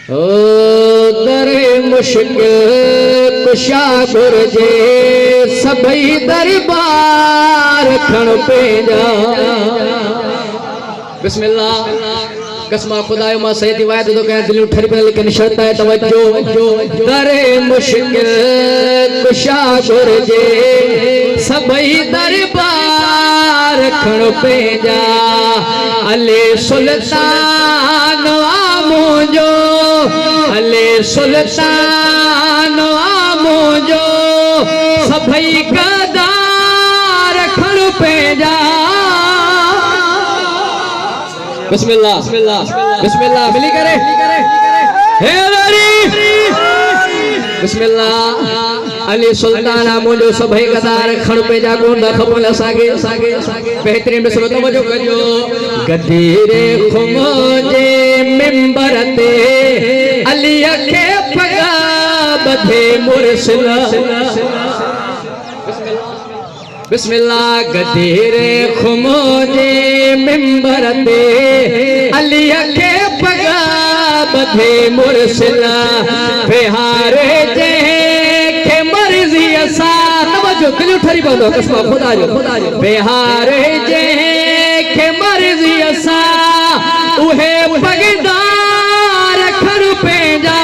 ओ दरे मुश्किल कुशा गुरजे सभई दरबार खण पेजा। बिस्मिल्लाह कसमा खुदायो मां सही वायद तो कह दिल ठरी पे लेकिन शर्त है तवज्जो। दरे मुश्किल कुशा गुरजे सभई दरबार खण पेजा। अले सुल्तान मुझो अले सुल्तान मुझो सभई गदार खण पेजा। बिस्मिल्लाह बिस्मिल्लाह मिली करे बिस्मिल्लाह। अली सुल्तान मुझो सभई गदार खण पेजा कोन खपल सागे बेहतरीन मिसरो तवज्जो करियो। गदीरे खुमो जे मिंबर ते अली के पगा बधे मुरसला। बिस्मिल्लाह गदीरे खुमो जे मिंबर ते अली के पगा बधे मुरसला। बिहारे जे के मर्जी असा तवज्जो दिल ठरी बंदो कसम खुदा जो बिहारे जे के मर्जी असा उहे पगदार खण पेजा।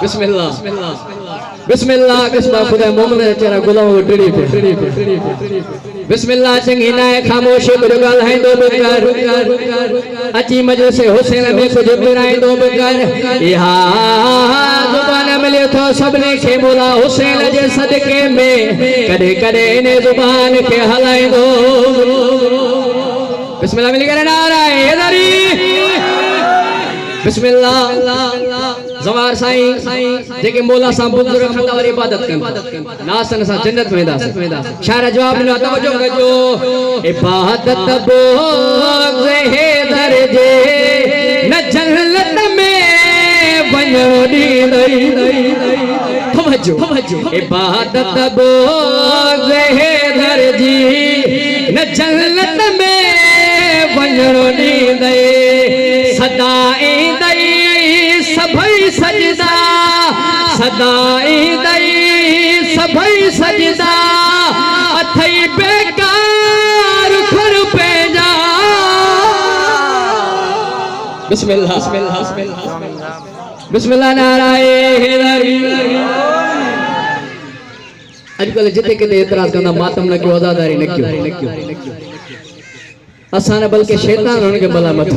बिस्मिल्लाह बिस्मिल्लाह किस्मा खुदा मोहम्मद चेहरा गुलाम टिड़ी पे। बिस्मिल्लाह चंगी ना खामोशी कुछ गाल है दो बकर अची मजलिस से हुसैन में कुछ बिराए दो बकर। यहाँ जुबान मिले तो सबने के बोला हुसैन जे सदके में कदे कदे ने जुबान के हलाए दो। बिस्मिल्लाह मिली करे नारा हैदरी। बिस्मिल्लाह जवार साईं जेके मौला सा बुजुर्ग रखंदा और इबादत कन नासन सा जन्नत में दास शायर जवाब न तवज्जो कजो। इबादत बोग हैदर जे न जन्नत में वणो दी दई। तवज्जो इबादत बोग हैदर जी न जन्नत में वणो दी दई। सदाई दई सभई सजदा सदाई दई सभई सजदा अथई बेकार खण पेजा। बिस्मिल्लाह बिस्मिल्लाह नाराए हैदरी। अजकल जिते किते एतराज कंदा मातम न क्यों आजादारी न क्यों असा न बल्कि शैतान उनके मलामत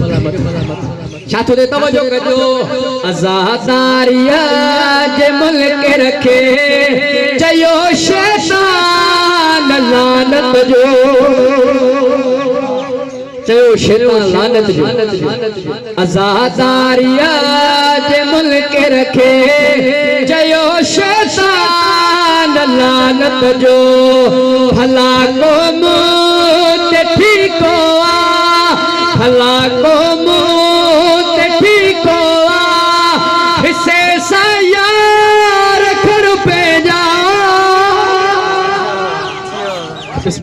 छातो दे तवज्जो कजो। आजादारिया जे मुल्क रखे चयो शैतान लानत जो चयो शैतान लानत जो। आजादारिया जे मुल्क रखे चयो शैतान लानत जो। भला को मुंह ते ठीको आ भला को मुंह